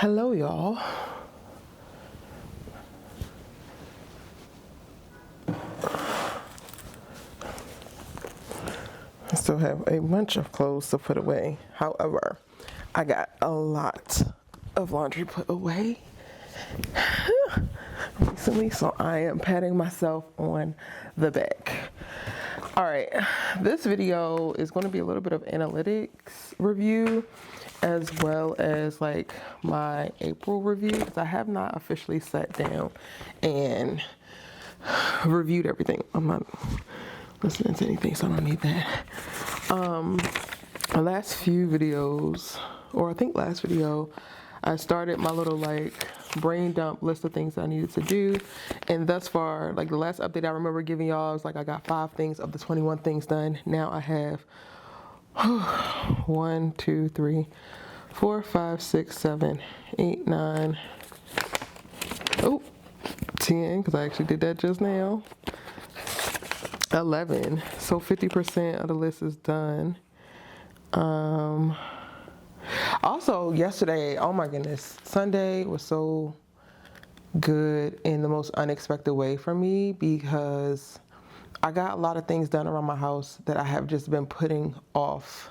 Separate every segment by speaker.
Speaker 1: Hello, y'all. I still have a bunch of clothes to put away. However, I got a lot of laundry put away recently, so I am patting myself on the back. All right, this video is going to be a little bit of analytics review as well as like my April review, because I have not officially sat down and reviewed everything. I'm not listening to anything, so I don't need that. The last few videos, or I think last video, I started my little like brain dump list of things that I needed to do, and thus far, like the last update I remember giving y'all was like I got 5 things of the 21 things done. Now I have 1, 2, 3, 4, 5, 6, 7, 8, 9, 10, because I actually did that just now. 11, so 50% of the list is done. Also yesterday, oh my goodness, Sunday was so good in the most unexpected way for me, because I got a lot of things done around my house that I have just been putting off,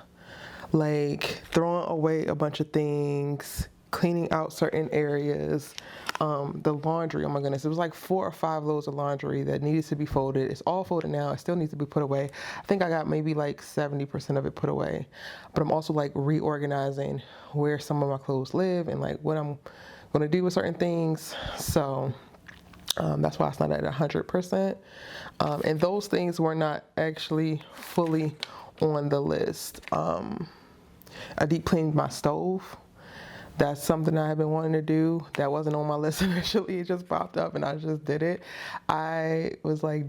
Speaker 1: like throwing away a bunch of things, cleaning out certain areas. The laundry, oh my goodness, it was like 4 or 5 loads of laundry that needed to be folded. It's all folded now. It still needs to be put away. I think I got maybe like 70% of it put away, but I'm also like reorganizing where some of my clothes live and like what I'm going to do with certain things. So that's why it's not at 100%. And those things were not actually fully on the list. I deep cleaned my stove. That's something I have been wanting to do. That wasn't on my list initially. It just popped up and I just did it. I was like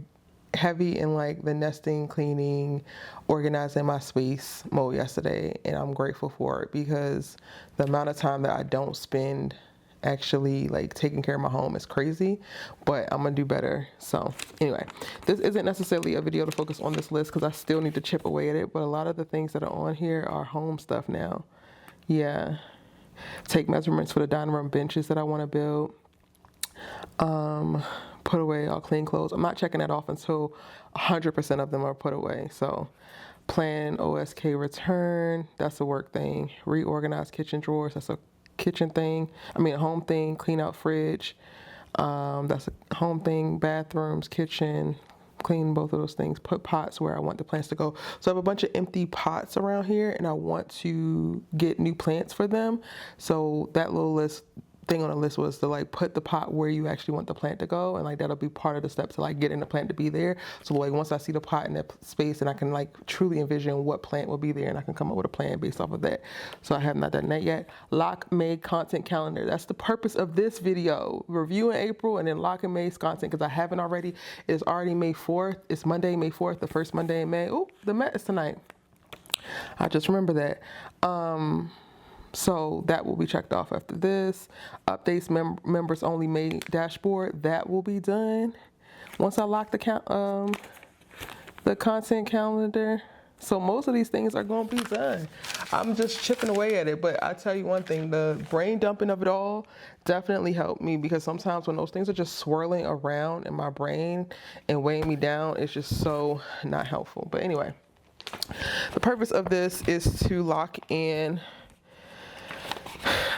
Speaker 1: heavy in like the nesting, cleaning, organizing my space mode yesterday, and I'm grateful for it, because the amount of time that I don't spend actually like taking care of my home is crazy, but I'm gonna do better. So anyway, this isn't necessarily a video to focus on this list because I still need to chip away at it, but a lot of the things that are on here are home stuff now. Yeah. Take measurements for the dining room benches that I want to build. Put away all clean clothes. I'm not checking that off until 100% of them are put away. So plan OSK return, that's a work thing. Reorganize kitchen drawers, that's a kitchen thing. A home thing. Clean out fridge, that's a home thing. Bathrooms, kitchen, clean both of those things. Put pots where I want the plants to go. So I have a bunch of empty pots around here and I want to get new plants for them. So that little thing on the list was to like put the pot where you actually want the plant to go, and like that'll be part of the steps to like getting the plant to be there. So like once I see the pot in that space, and I can like truly envision what plant will be there, and I can come up with a plan based off of that. So I have not done that yet. Lock May content calendar. That's the purpose of this video. Review in April and then lock in May's content, because I haven't already. It's already May 4th. It's Monday, May 4th, the first Monday in May. Oh, the Met is tonight. I just remember that. So that will be checked off after this. Updates members only May dashboard. That will be done once I lock the content calendar. So most of these things are going to be done. I'm just chipping away at it. But I tell you one thing, the brain dumping of it all definitely helped me, because sometimes when those things are just swirling around in my brain and weighing me down, it's just so not helpful. But anyway, the purpose of this is to lock in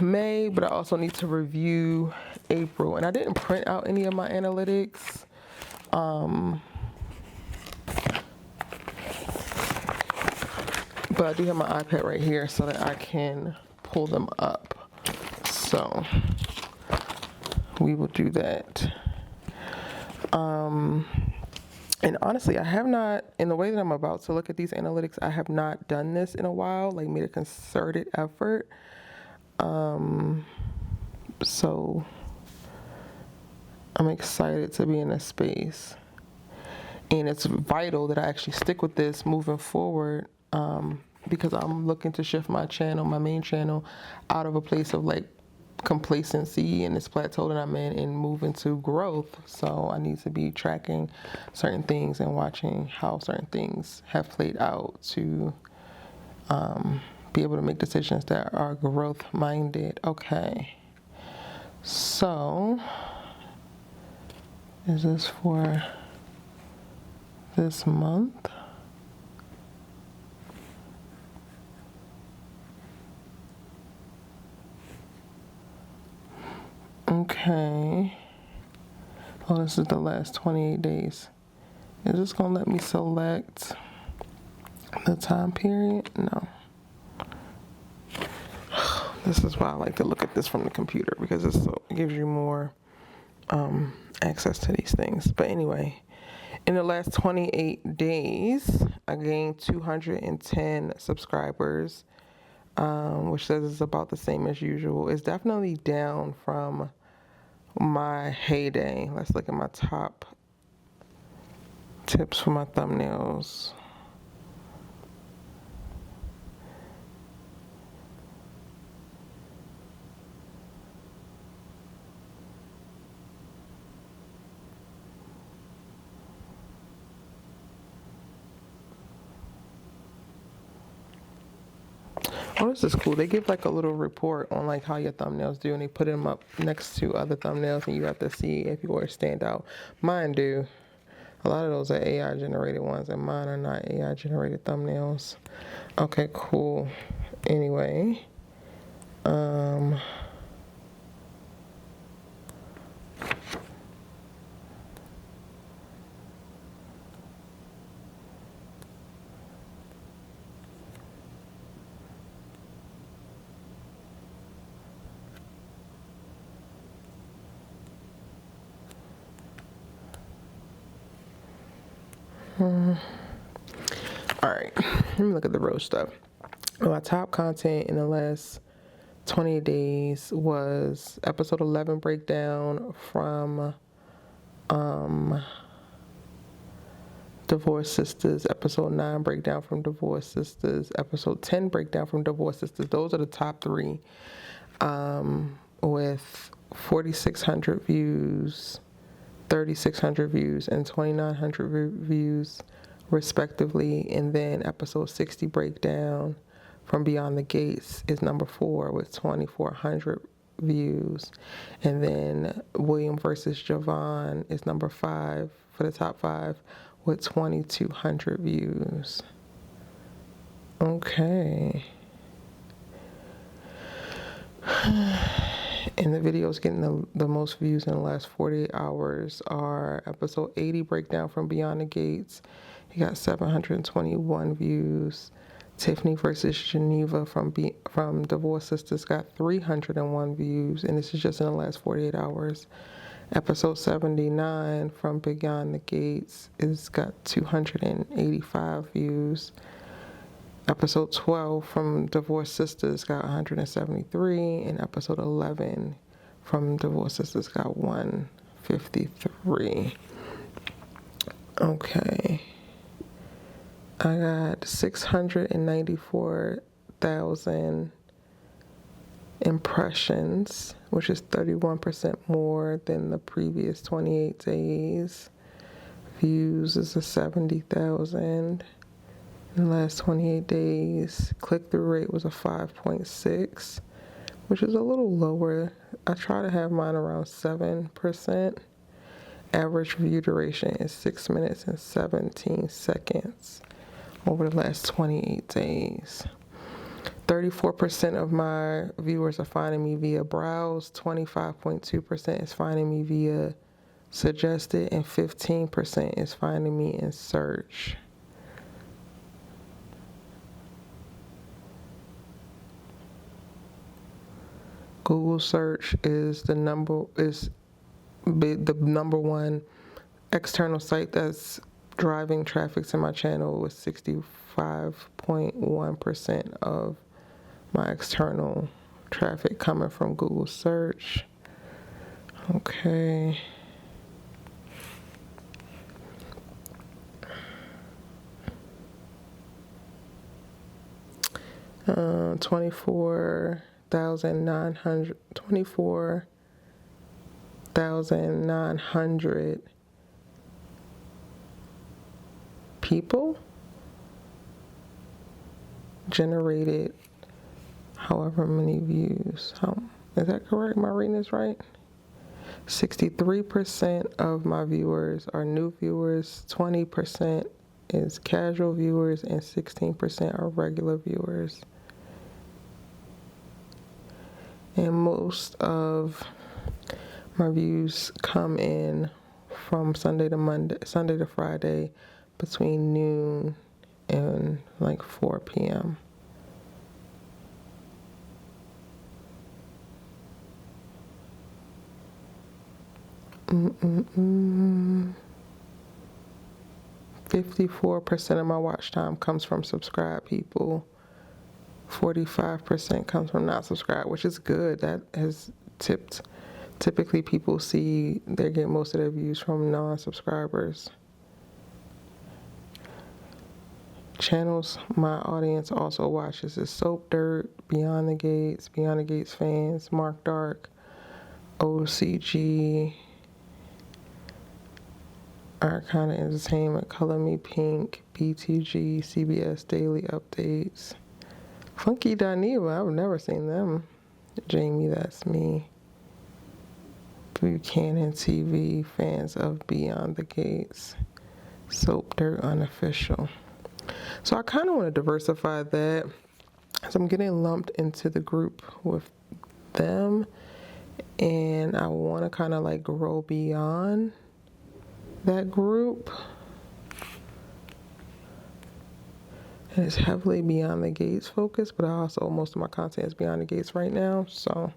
Speaker 1: May, but I also need to review April. And I didn't print out any of my analytics. But I do have my iPad right here so that I can pull them up. So we will do that. And honestly, I have not, in the way that I'm about to look at these analytics, I have not done this in a while, like made a concerted effort. So I'm excited to be in this space, and it's vital that I actually stick with this moving forward, because I'm looking to shift my channel, my main channel, out of a place of like complacency and this plateau that I'm in and move into growth. So I need to be tracking certain things and watching how certain things have played out to be able to make decisions that are growth minded. Okay. So, is this for this month? Okay. Oh, this is the last 28 days. Is this going to let me select the time period? No. This is why I like to look at this from the computer, because it gives you more access to these things. But anyway, in the last 28 days, I gained 210 subscribers, which says it's about the same as usual. It's definitely down from my heyday. Let's look at my top tips for my thumbnails. Oh, this is cool. They give like a little report on like how your thumbnails do, and they put them up next to other thumbnails, and you have to see if yours stand out. Mine do. A lot of those are AI generated ones, and mine are not AI generated thumbnails. Okay, cool. Anyway, all right, let me look at the real stuff. My top content in the last 20 days was episode 11 breakdown from Divorced Sisters, episode 9 breakdown from Divorced Sisters, episode 10 breakdown from Divorced Sisters. Those are the top three, with 4,600 views, 3,600 views, and 2,900 views respectively. And then episode 60 breakdown from Beyond the Gates is number 4 with 2,400 views. And then William versus Javon is number 5 for the top 5 with 2,200 views. Okay. And the videos getting the most views in the last 48 hours are episode 80 breakdown from Beyond the Gates. He got 721 views. Tiffany versus Geneva from Divorced Sisters got 301 views, and this is just in the last 48 hours. Episode 79 from Beyond the Gates is got 285 views. Episode 12 from Divorced Sisters got 173, and episode 11 from Divorced Sisters got 153. Okay. I got 694,000 impressions, which is 31% more than the previous 28 days. Views is a 70,000 in the last 28 days. Click-through rate was a 5.6, which is a little lower. I try to have mine around 7%. Average view duration is 6 minutes and 17 seconds over the last 28 days. 34% of my viewers are finding me via browse, 25.2% is finding me via suggested, and 15% is finding me in search. Google search is the number one external site that's driving traffic to my channel, with 65.1% of my external traffic coming from Google search. Okay. Uh, 24,900 people generated however many views. Is that correct? Am I reading this right? 63% of my viewers are new viewers, 20% is casual viewers, and 16% are regular viewers. And most of my views come in from Sunday to Friday between noon and like 4 p.m. 54% of my watch time comes from subscribed people. 45% comes from not subscribed, which is good. That has tipped. Typically, people see they get most of their views from non-subscribers. Channels my audience also watches is Soap Dirt, Beyond the Gates Fans, Mark Dark, OCG, Arcana Entertainment, Color Me Pink, BTG, CBS Daily Updates, Funky Dineva, I've never seen them, Jamie, That's Me, Buchanan TV, Fans of Beyond the Gates, Soap Dirt Unofficial. So I kind of want to diversify that. So I'm getting lumped into the group with them, and I want to kind of like grow beyond that group. And it's heavily Beyond the Gates focused, but also most of my content is Beyond the Gates right now. So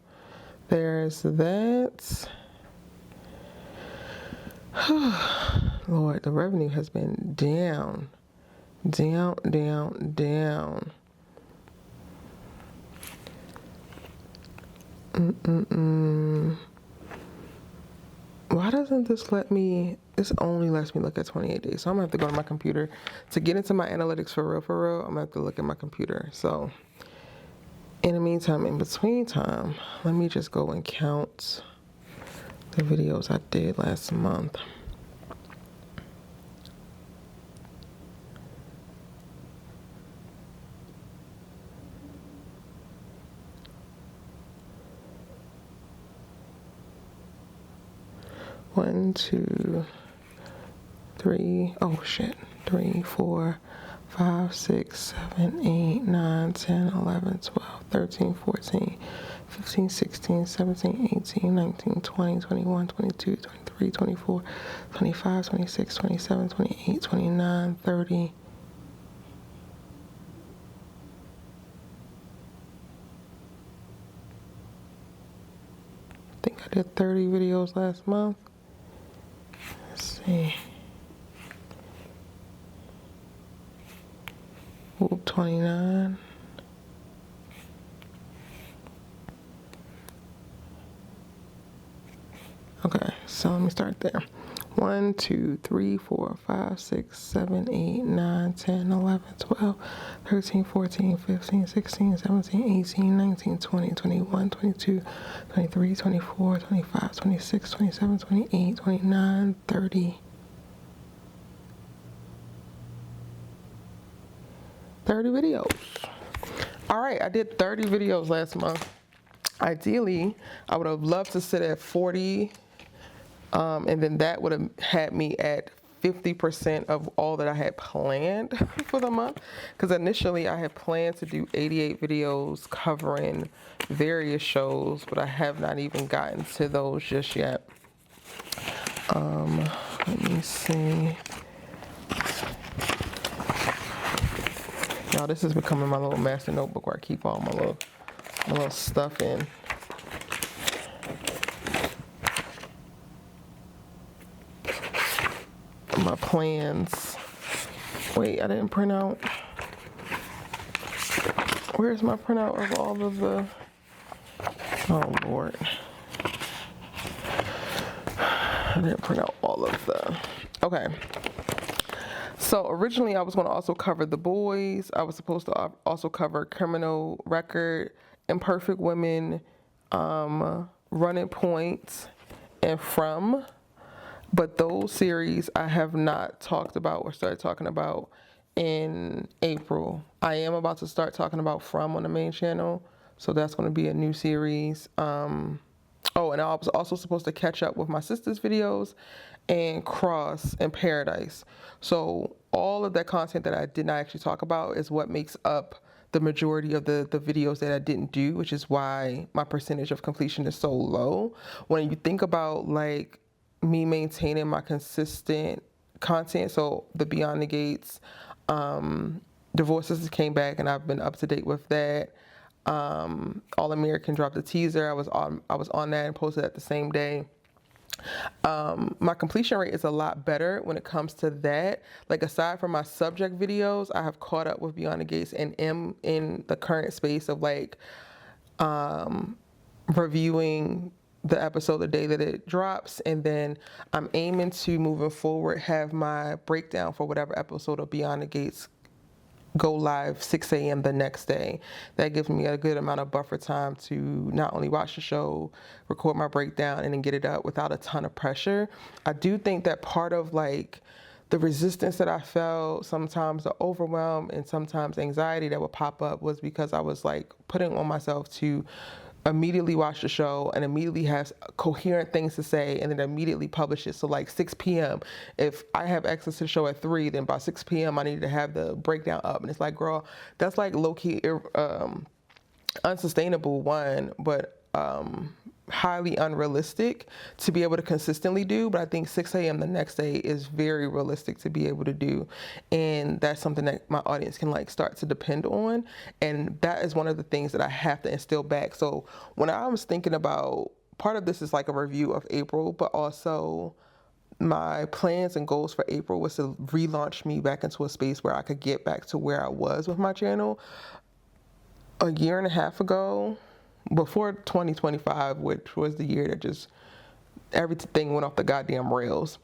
Speaker 1: there's that. Lord, the revenue has been down. Why doesn't this let me, this only lets me look at 28 days. So I'm gonna have to go to my computer. To get into my analytics for real, I'm gonna have to look at my computer. So in the meantime, in between time, let me just go and count the videos I did last month. One, two, three, oh shit. 3, 4, 5, 6, 7, 8, 9, 10, 11, 12, 13, 14, 15, 16, 17, 18, 19, 20, 21, 22, 23, 24, 25, 26, 27, 28, 29, 30. I think I did 30 videos last month. Let's see. Oop, 29. Okay, so let me start there. 1, 2, 3, 4, 5, 6, 7, 8, 9, 10, 11, 12, 13, 14, 15, 16, 17, 18, 19, 20, 21, 22, 23, 24, 25, 26, 27, 28, 29, 30. 30 videos. All right, I did 30 videos last month. Ideally, I would have loved to sit at 40, and then that would have had me at 50% of all that I had planned for the month. Because initially I had planned to do 88 videos covering various shows, but I have not even gotten to those just yet. Let me see. Now this is becoming my little master notebook where I keep all my little stuff in. My plans. Wait, I didn't print out. Where's my printout of all of the, oh Lord. I didn't print out all of the, okay. So originally I was going to also cover The Boys. I was supposed to also cover Criminal Record, Imperfect Women, Running Point, and From. But those series I have not talked about or started talking about in April. I am about to start talking about From on the main channel. So that's going to be a new series. Oh, and I was also supposed to catch up with my sister's videos and Cross and Paradise. So all of that content that I did not actually talk about is what makes up the majority of the videos that I didn't do, which is why my percentage of completion is so low. When you think about like me maintaining my consistent content, so the Beyond the Gates, Divorces came back and I've been up to date with that. All American dropped a teaser. I was on that and posted that the same day. My completion rate is a lot better when it comes to that. Like aside from my subject videos, I have caught up with Beyond the Gates and am in the current space of like reviewing the episode the day that it drops, and then I'm aiming to moving forward have my breakdown for whatever episode of Beyond the Gates go live 6 a.m. the next day. That gives me a good amount of buffer time to not only watch the show, record my breakdown, and then get it up without a ton of pressure. I do think that part of like the resistance that I felt, sometimes the overwhelm and sometimes anxiety that would pop up was because I was like putting on myself to immediately watch the show and immediately have coherent things to say and then immediately publish it. So like 6 p.m. If I have access to the show at 3, then by 6 p.m. I need to have the breakdown up. And it's like, girl, that's like low-key unsustainable, one, but highly unrealistic to be able to consistently do. But I think 6 a.m. the next day is very realistic to be able to do, and that's something that my audience can like start to depend on. And that is one of the things that I have to instill back. So when I was thinking about, part of this is like a review of April, but also my plans and goals for April was to relaunch me back into a space where I could get back to where I was with my channel a year and a half ago, before 2025, which was the year that just everything went off the goddamn rails.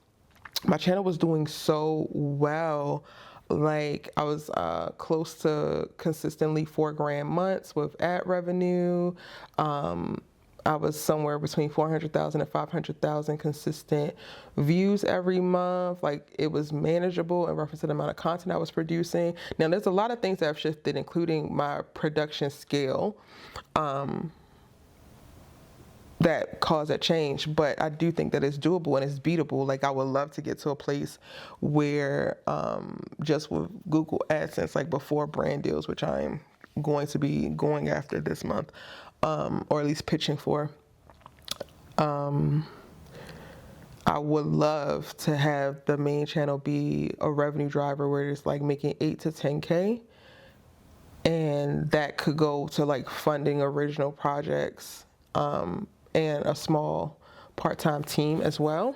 Speaker 1: My channel was doing so well. Like I was close to consistently $4,000 months with ad revenue. I was somewhere between 400,000 and 500,000 consistent views every month. Like it was manageable in reference to the amount of content I was producing. Now there's a lot of things that have shifted, including my production scale, that caused that change. But I do think that it's doable and it's beatable. Like I would love to get to a place where just with Google AdSense, like before brand deals, which I'm going to be going after this month, or at least pitching for. I would love to have the main channel be a revenue driver where it's like making 8 to 10K, and that could go to like funding original projects and a small part-time team as well.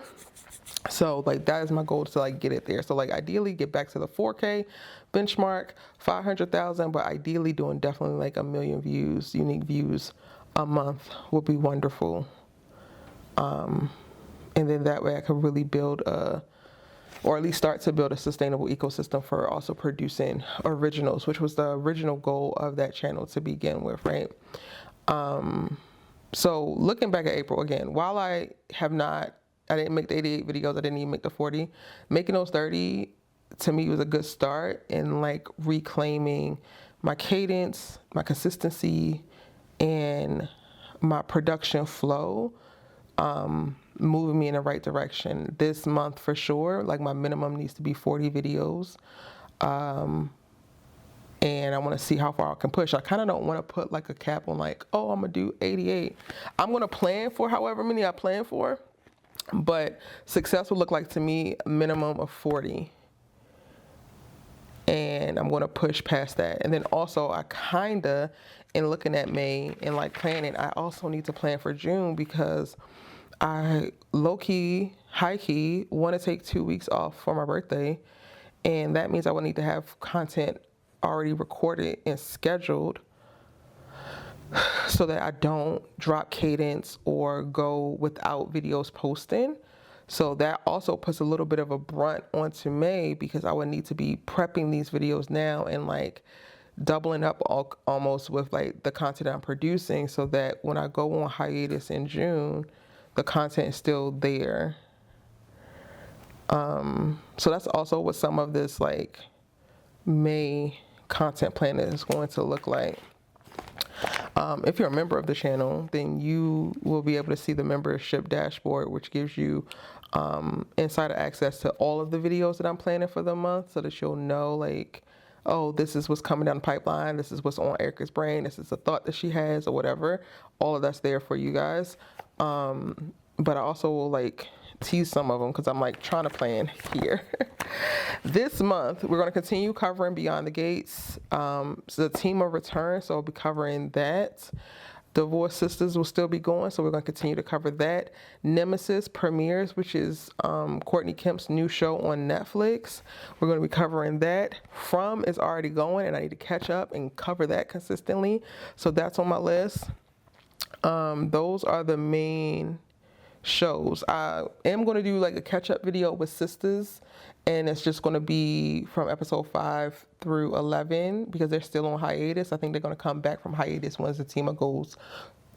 Speaker 1: So like that is my goal, to like get it there. So like ideally get back to the 4K benchmark, 500,000, but ideally doing definitely like 1 million views, unique views a month would be wonderful. And then that way I could really build or at least start to build a sustainable ecosystem for also producing originals, which was the original goal of that channel to begin with, right? So looking back at April again, while I didn't make the 88 videos, I didn't even make the 40, making those 30 to me was a good start in like reclaiming my cadence, my consistency, and my production flow, moving me in the right direction. This month for sure, like my minimum needs to be 40 videos. And I want to see how far I can push. I kind of don't want to put like a cap on like, oh, I'm going to do 88. I'm going to plan for however many I plan for, but success would look like to me a minimum of 40. And I'm going to push past that. And then also I kind of, in looking at May and like planning, I also need to plan for June, because I low-key, high-key want to take 2 weeks off for my birthday. And that means I will need to have content already recorded and scheduled so that I don't drop cadence or go without videos posting. So that also puts a little bit of a brunt onto May, because I would need to be prepping these videos now and like doubling up almost with like the content I'm producing, so that when I go on hiatus in June, the content is still there. So that's also what some of this like May content plan is going to look like. If you're a member of the channel, then you will be able to see the membership dashboard, which gives you insider access to all of the videos that I'm planning for the month, so that you'll know, like, oh, this is what's coming down the pipeline, this is what's on Erica's brain, this is a thought that she has or whatever. All of that's there for you guys. But I also will like tease some of them because I'm like trying to plan here. This month, we're going to continue covering Beyond the Gates. So the Team of Return, so I'll be covering that. Divorce Sisters will still be going, so we're going to continue to cover that. Nemesis premieres, which is Courtney Kemp's new show on Netflix. We're going to be covering that. From is already going, and I need to catch up and cover that consistently. So that's on my list. Those are the main shows. I am going to do like a catch-up video with Sisters, and it's just going to be from episode 5 through 11 because they're still on hiatus. I think they're going to come back from hiatus once the team goes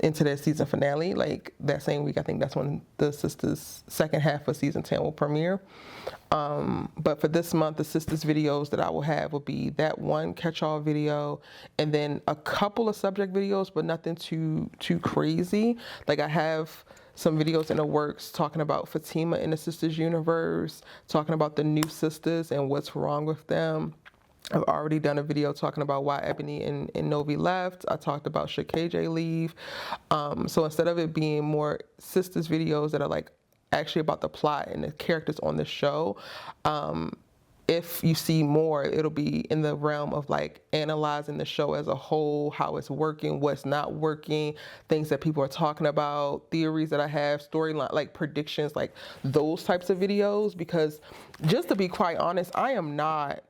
Speaker 1: into their season finale. Like that same week, I think that's when the Sisters second half of season 10 will premiere. But for this month, the Sisters videos that I will have will be that one catch-all video, and then a couple of subject videos, but nothing too crazy. Like I have some videos in the works talking about Fatima in the Sisters universe, talking about the new sisters and what's wrong with them. I've already done a video talking about why Ebony and Novi left. I talked about should KJ leave. So instead of it being more Sisters videos that are like actually about the plot and the characters on the show, if you see more, it'll be in the realm of like analyzing the show as a whole, how it's working, what's not working, things that people are talking about, theories that I have, storyline, like predictions, like those types of videos. Because just to be quite honest, I am not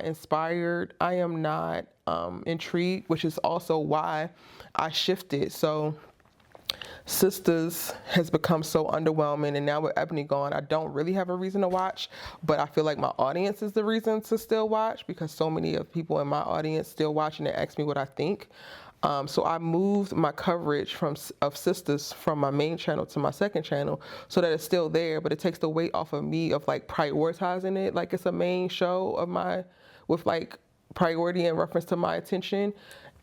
Speaker 1: inspired. I am not intrigued, which is also why I shifted. So Sisters has become so underwhelming, and now with Ebony gone, I don't really have a reason to watch, but I feel like my audience is the reason to still watch because so many of people in my audience still watch and they ask me what I think. So I moved my coverage of Sisters from my main channel to my second channel so that it's still there, but it takes the weight off of me of like prioritizing it like it's a main show of my, with like priority in reference to my attention.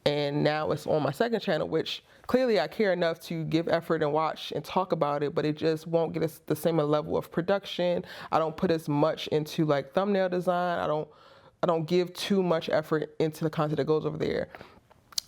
Speaker 1: And now it's on my second channel, which clearly I care enough to give effort and watch and talk about it, but it just won't get us the same level of production. I don't put as much into like thumbnail design. I don't give too much effort into the content that goes over there.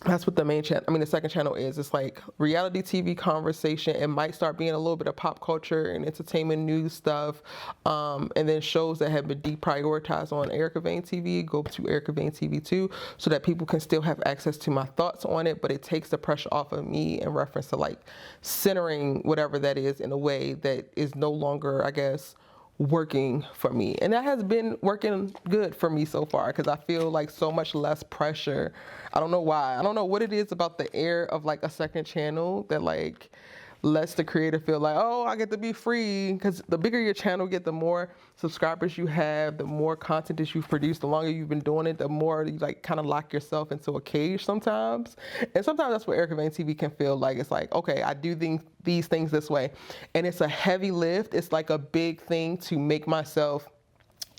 Speaker 1: That's what the main channel, the second channel is. It's like reality TV conversation. It might start being a little bit of pop culture and entertainment news stuff. And then shows that have been deprioritized on Erica Vane TV go to Erica Vane TV 2 so that people can still have access to my thoughts on it, but it takes the pressure off of me in reference to like centering whatever that is in a way that is no longer, I guess, working for me. And that has been working good for me so far because I feel like so much less pressure. I don't know why. I don't know what it is about the air of like a second channel that like lets the creator feel like, oh, I get to be free. Because the bigger your channel get, the more subscribers you have, the more content that you've produced, the longer you've been doing it, the more you like kind of lock yourself into a cage sometimes. And sometimes that's what Erica Vane TV can feel like. It's like, okay, I do these things this way. And it's a heavy lift. It's like a big thing to make myself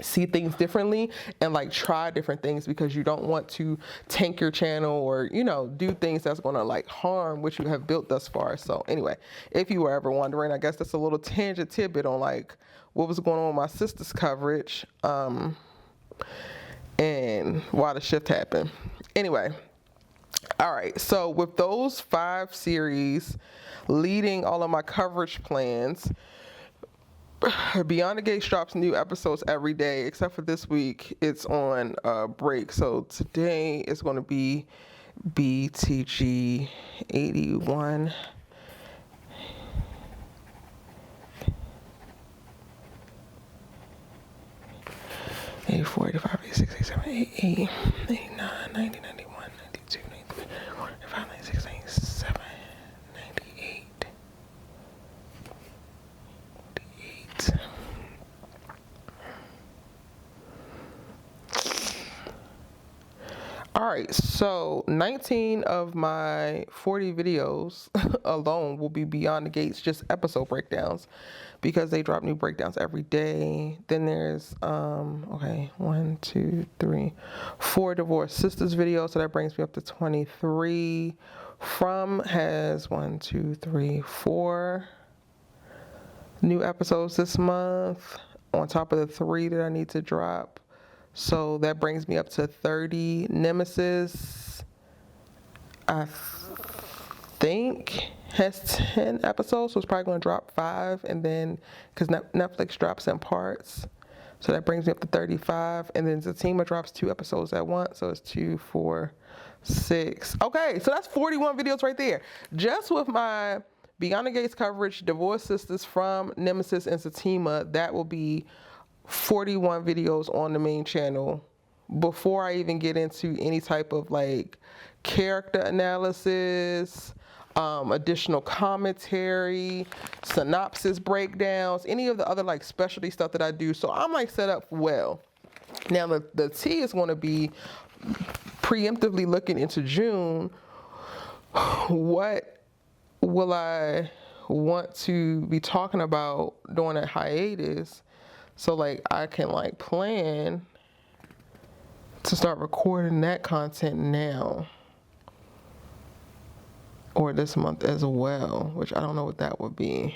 Speaker 1: see things differently and like try different things because you don't want to tank your channel or, you know, do things that's going to like harm what you have built thus far. So anyway, if you were ever wondering, I guess that's a little tangent tidbit on like what was going on with my Sisters coverage and why the shift happened. Anyway, all right, so with those 5 series leading all of my coverage plans, Beyond the Gates drops new episodes every day, except for this week. It's on break. So today is going to be BTG 81. 84, 85, 86, 87, 88, 89, 90, 91, 92, 93, 94, 95, 96, 97, 98. All right, so 19 of my 40 videos alone will be Beyond the Gates, just episode breakdowns, because they drop new breakdowns every day. Then there's, okay, 1, 2, 3, 4 Divorced Sisters videos, so that brings me up to 23. From has 1, 2, 3, 4 new episodes this month, on top of the 3 that I need to drop. So that brings me up to 30. Nemesis, I think, has 10 episodes, so it's probably going to drop 5, and then, because Netflix drops in parts, so that brings me up to 35, and then Zatima drops 2 episodes at once, so it's 2, 4, 6. Okay, so that's 41 videos right there. Just with my Beyond the Gates coverage, Divorced Sisters, From, Nemesis, and Zatima, that will be 41 videos on the main channel before I even get into any type of like character analysis, additional commentary, synopsis breakdowns, any of the other like specialty stuff that I do. So I'm like set up well. Now the T is going to be preemptively looking into June. What will I want to be talking about during that hiatus? So like I can like plan to start recording that content now or this month as well, which I don't know what that would be.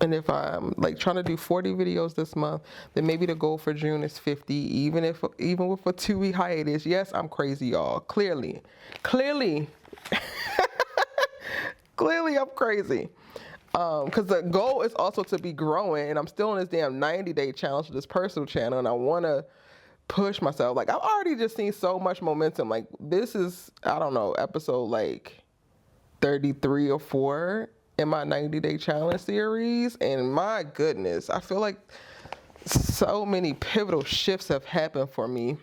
Speaker 1: And if I'm like trying to do 40 videos this month, then maybe the goal for June is 50, even with a 2-week hiatus. Yes, I'm crazy, y'all. Clearly clearly I'm crazy. Because the goal is also to be growing, and I'm still on this damn 90-day challenge for this personal channel, and I want to push myself. Like, I've already just seen so much momentum. Like, this is, I don't know, episode like 33 or 4 in my 90-day challenge series, and my goodness, I feel like so many pivotal shifts have happened for me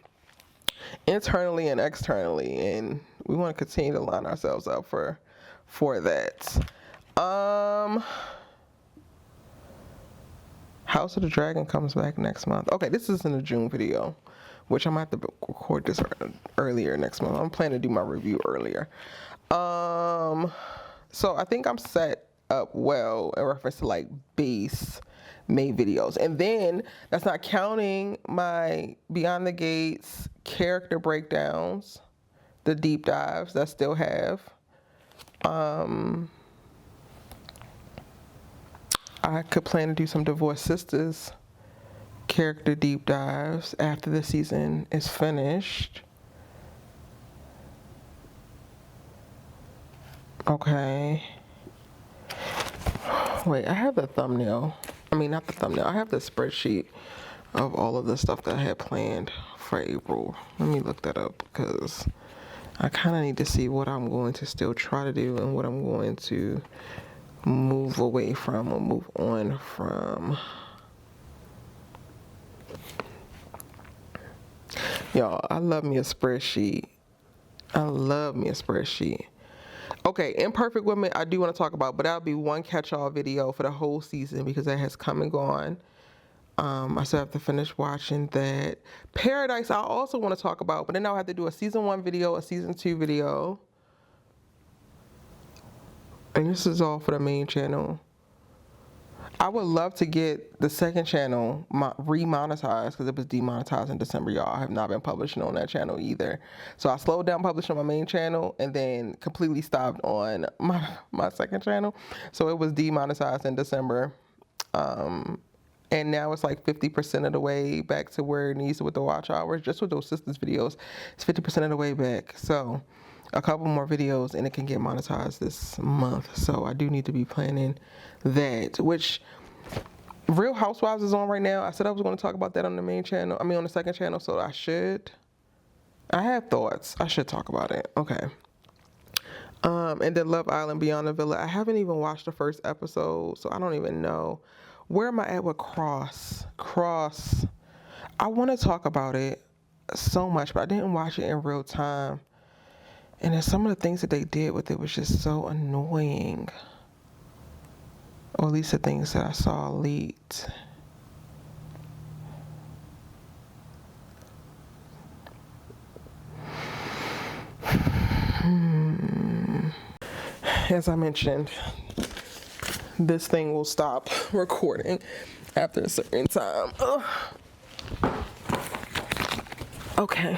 Speaker 1: internally and externally, and we want to continue to line ourselves up for that. House of the Dragon comes back next month. Okay, this isn't a June video, which I'm gonna have to record this earlier next month. I'm planning to do my review earlier. So I think I'm set up well in reference to like base made videos, and then that's not counting my Beyond the Gates character breakdowns, the deep dives that I still have. I could plan to do some Divorced Sisters character deep dives after the season is finished. Okay. Wait, I have the thumbnail. I mean, not the thumbnail. I have the spreadsheet of all of the stuff that I had planned for April. Let me look that up because I kind of need to see what I'm going to still try to do and what I'm going to move away from or move on from. Y'all, I love me a spreadsheet. I love me a spreadsheet. Okay, Imperfect Women I do want to talk about, but that'll be one catch-all video for the whole season because that has come and gone. I still have to finish watching that. Paradise I also want to talk about, but then I'll have to do a season 1 video, a season 2 video. And this is all for the main channel. I would love to get the second channel remonetized because it was demonetized in December, y'all. I have not been publishing on that channel either. So I slowed down publishing on my main channel and then completely stopped on my second channel. So it was demonetized in December. And now it's like 50% of the way back to where it needs to with the watch hours. Just with those sisters videos, it's 50% of the way back. So a couple more videos and it can get monetized this month. So I do need to be planning that, which Real Housewives is on right now. I said I was going to talk about that on the main channel. I mean, on the second channel. So I have thoughts. I should talk about it. Okay. And then Love Island Beyond the Villa. I haven't even watched the first episode, so I don't even know. Where am I at with Cross? I want to talk about it so much, but I didn't watch it in real time. And then some of the things that they did with it was just so annoying. Or at least the things that I saw leaked. As I mentioned, this thing will stop recording after a certain time. Ugh. Okay.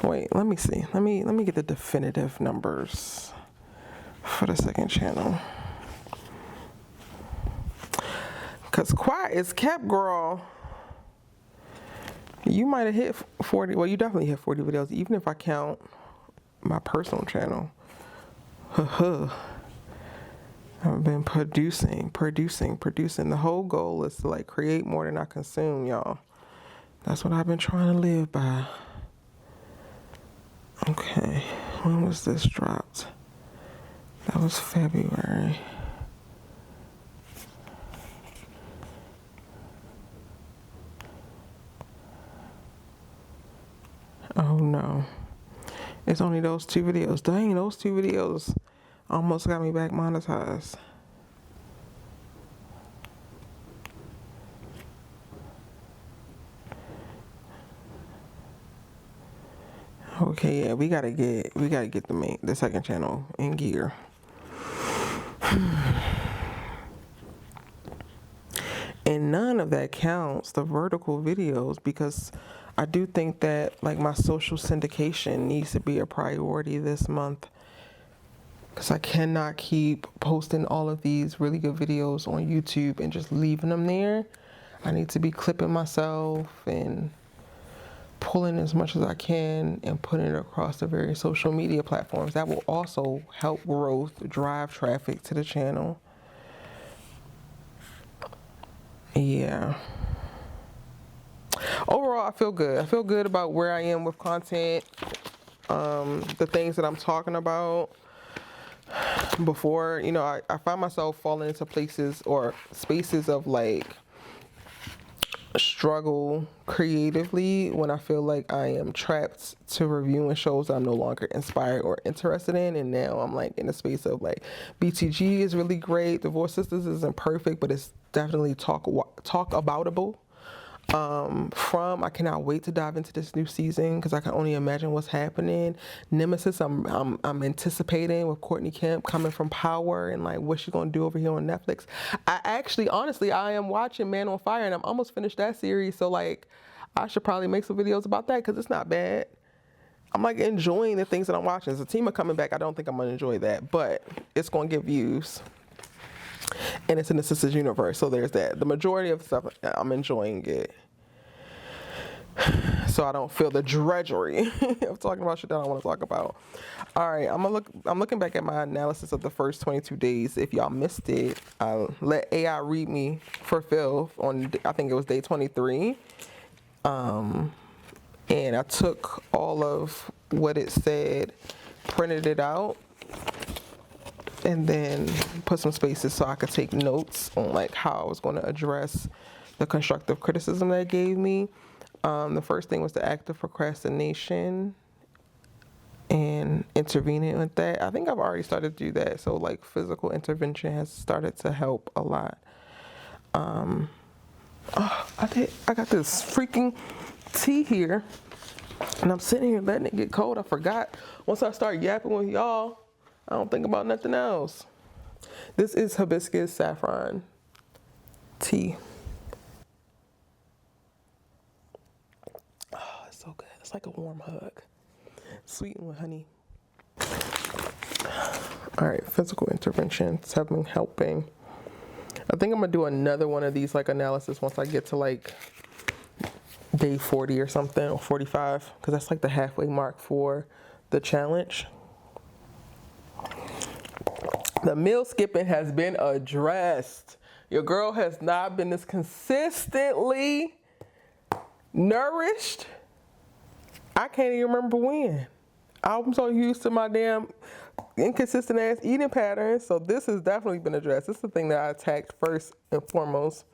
Speaker 1: Wait, let me see. Let me get the definitive numbers for the second channel. Cause quiet is kept, girl. You might have hit 40. Well, you definitely hit 40 videos, even if I count my personal channel. I've been producing. The whole goal is to like create more than I consume, y'all. That's what I've been trying to live by. Okay, when was this dropped? That was February. Oh no, it's only those 2 videos. Dang, those 2 videos almost got me back monetized. Okay, yeah, we gotta get the second channel in gear. And none of that counts the vertical videos, because I do think that like my social syndication needs to be a priority this month, because I cannot keep posting all of these really good videos on YouTube and just leaving them there. I need to be clipping myself and pulling as much as I can and putting it across the various social media platforms. That will also help growth, drive traffic to the channel. Yeah. Overall, I feel good. I feel good about where I am with content, the things that I'm talking about. Before, you know, I find myself falling into places or spaces of like struggle creatively when I feel like I am trapped to reviewing shows I'm no longer inspired or interested in. And now I'm like in a space of like, BTG is really great. Divorce Sisters isn't perfect, but it's definitely talk aboutable. I cannot wait to dive into this new season because I can only imagine what's happening. Nemesis, I'm anticipating with Courtney Kemp coming from Power and like what she's gonna do over here on Netflix. Honestly, I am watching Man on Fire and I'm almost finished that series. So like, I should probably make some videos about that because it's not bad. I'm like enjoying the things that I'm watching. As a team are coming back, I don't think I'm gonna enjoy that, but it's gonna get views. And it's in the Sisters universe, so there's that. The majority of stuff, I'm enjoying it. So I don't feel the drudgery of talking about shit that I want to talk about. All right, I'm looking back at my analysis of the first 22 days. If y'all missed it, I let AI read me for Phil on, I think it was day 23. And I took all of what it said, printed it out, and then put some spaces so I could take notes on like how I was going to address the constructive criticism that it gave me. The first thing was the act of procrastination and intervening with that. I think I've already started to do that. So like physical intervention has started to help a lot. I got this freaking tea here and I'm sitting here letting it get cold. I forgot. Once I start yapping with y'all, I don't think about nothing else. This is hibiscus saffron tea. Oh, it's so good. It's like a warm hug. Sweetened with honey. All right, physical interventions have been helping. I think I'm gonna do another one of these like analysis once I get to like day 40 or something, or 45, because that's like the halfway mark for the challenge. The meal skipping has been addressed. Your girl has not been this consistently nourished. I can't even remember when. I'm so used to my damn inconsistent ass eating patterns. So this has definitely been addressed. This is the thing that I attacked first and foremost.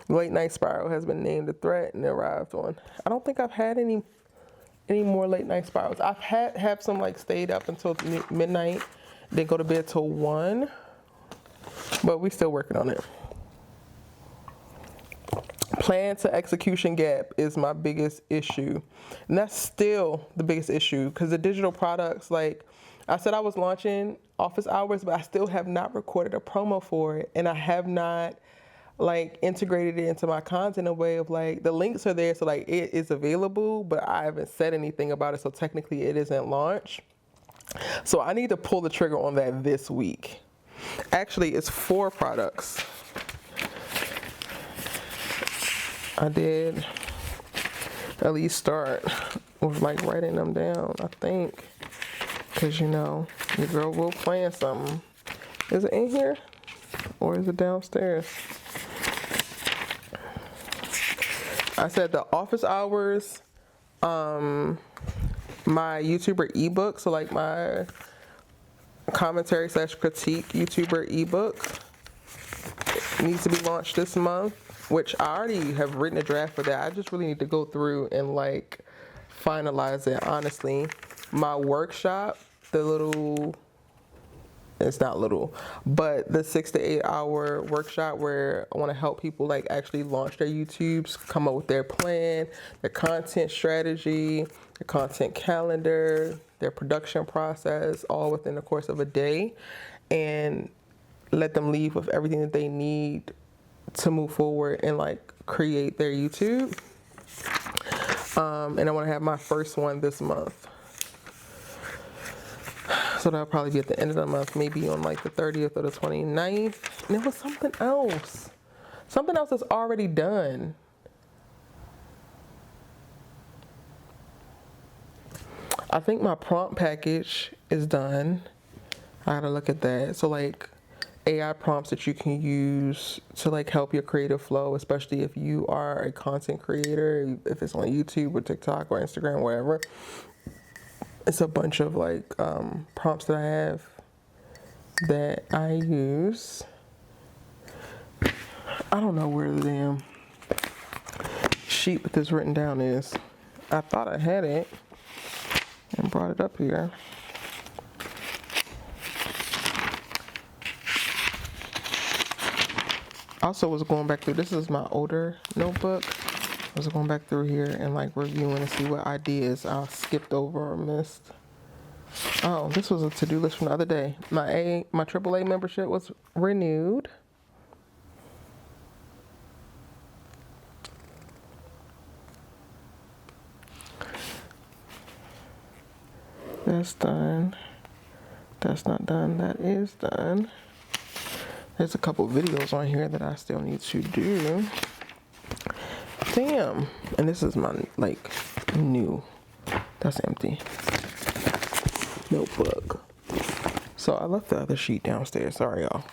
Speaker 1: Late night spiral has been named a threat and arrived on. I don't think I've had any more late night spirals. I've have some like stayed up until midnight. Then go to bed till 1, but we still working on it. Plan to execution gap is my biggest issue. And that's still the biggest issue because the digital products, like I said, I was launching office hours, but I still have not recorded a promo for it. And I have not like integrated it into my content in a way of like the links are there. So like it is available, but I haven't said anything about it. So technically it isn't launched. So I need to pull the trigger on that this week. Actually, it's 4 products. I did at least start with like writing them down, I think. Cause you know, your girl will plan something. Is it in here? Or is it downstairs? I said the office hours, my YouTuber ebook, so like my commentary / critique YouTuber ebook needs to be launched this month, which I already have written a draft for that. I just really need to go through and like finalize it, honestly. My workshop, the little, it's not little, but the 6 to 8 hour workshop where I want to help people like actually launch their YouTubes, come up with their plan, their content strategy, their content calendar, their production process, all within the course of a day, and let them leave with everything that they need to move forward and like create their YouTube. And I want to have my first one this month. So that'll probably be at the end of the month, maybe on like the 30th or the 29th. And it was something else. Something else that's already done. I think my prompt package is done. I gotta look at that. So like AI prompts that you can use to like help your creative flow, especially if you are a content creator, if it's on YouTube or TikTok or Instagram, wherever. It's a bunch of like prompts that I have that I use. I don't know where the damn sheet with this written down is. I thought I had it and brought it up here. Also was going back through, this is my older notebook. I was going back through here and like reviewing to see what ideas I skipped over or missed. Oh, this was a to-do list from the other day. My AAA membership was renewed. That's done. That's not done. That is done. There's a couple videos on here that I still need to do. Damn. And this is my like new, that's empty, notebook. So I left the other sheet downstairs. Sorry, y'all.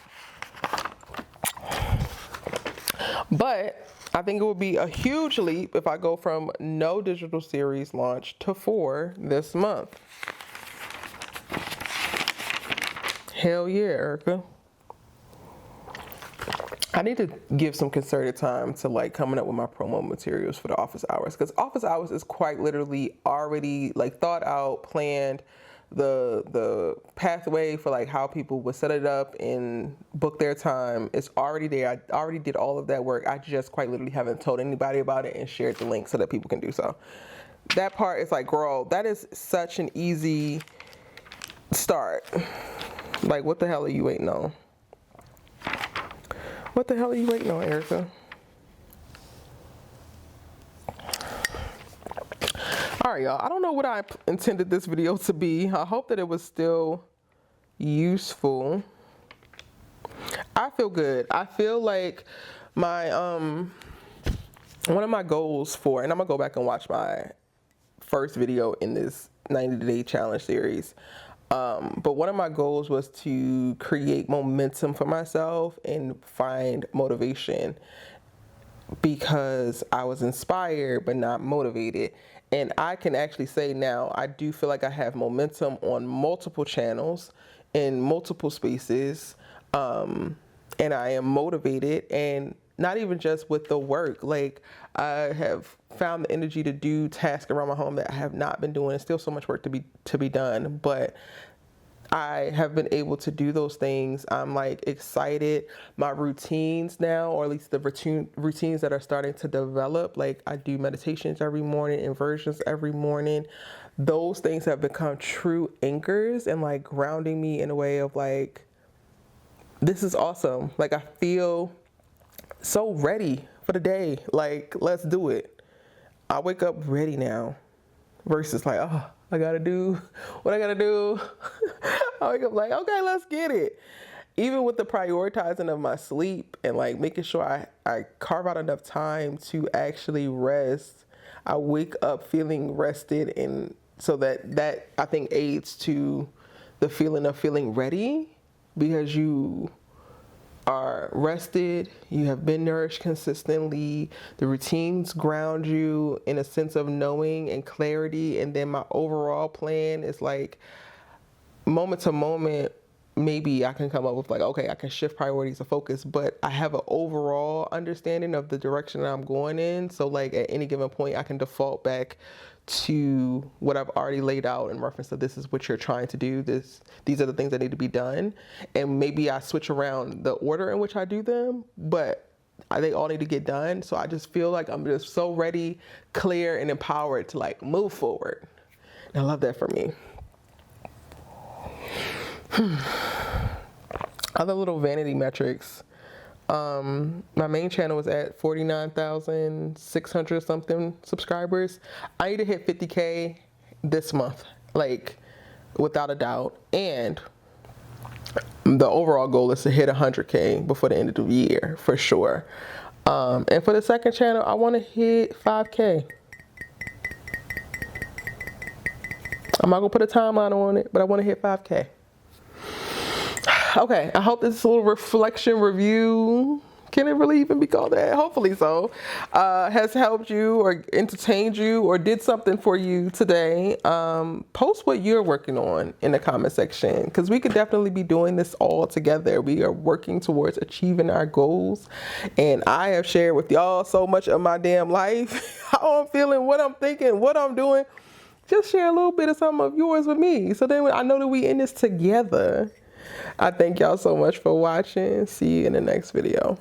Speaker 1: But I think it would be a huge leap if I go from no digital series launch to 4 this month. Hell yeah, Erica. I need to give some concerted time to like coming up with my promo materials for the office hours, because office hours is quite literally already like thought out, planned. The pathway for like how people would set it up and book their time is already there. I already did all of that work. I just quite literally haven't told anybody about it and shared the link so that people can do so. That part is like, girl, that is such an easy start. Like, what the hell are you waiting on? What the hell are you waiting on, Erica? All right, y'all. I don't know what I intended this video to be. I hope that it was still useful. I feel good. I feel like my one of my goals for, and I'm gonna go back and watch my first video in this 90-day challenge series. But one of my goals was to create momentum for myself and find motivation, because I was inspired but not motivated. And I can actually say now I do feel like I have momentum on multiple channels in multiple spaces, and I am motivated, and not even just with the work. Like, I have found the energy to do tasks around my home that I have not been doing. It's still so much work to be done, but I have been able to do those things. I'm like excited. My routines now, or at least the routines that are starting to develop, like I do meditations every morning, inversions every morning. Those things have become true anchors and like grounding me in a way of like, this is awesome. Like I feel so ready for the day. Like, let's do it. I wake up ready now versus like, oh, I gotta do what I gotta do. I wake up like, okay, let's get it. Even with the prioritizing of my sleep and like making sure I carve out enough time to actually rest, I wake up feeling rested, and so that I think aids to the feeling of feeling ready, because you are rested, you have been nourished consistently, the routines ground you in a sense of knowing and clarity, and then my overall plan is like moment to moment, maybe I can come up with like, okay, I can shift priorities of focus, but I have an overall understanding of the direction that I'm going in. So like at any given point, I can default back to what I've already laid out in reference to, this is what you're trying to do. These are the things that need to be done. And maybe I switch around the order in which I do them, but they all need to get done. So I just feel like I'm just so ready, clear, and empowered to like move forward. And I love that for me. Other little vanity metrics. My main channel was at 49,600 something subscribers. I need to hit 50K this month, like without a doubt. And the overall goal is to hit 100K before the end of the year for sure. And for the second channel, I want to hit 5K. I'm not gonna put a timeline on it, but I want to hit 5K. Okay, I hope this little reflection review, can it really even be called that? Hopefully so, has helped you or entertained you or did something for you today. Post what you're working on in the comment section, because we could definitely be doing this all together. We are working towards achieving our goals, and I have shared with y'all so much of my damn life, how I'm feeling, what I'm thinking, what I'm doing. Just share a little bit of some of yours with me, so then I know that we in this together. I thank y'all so much for watching. See you in the next video.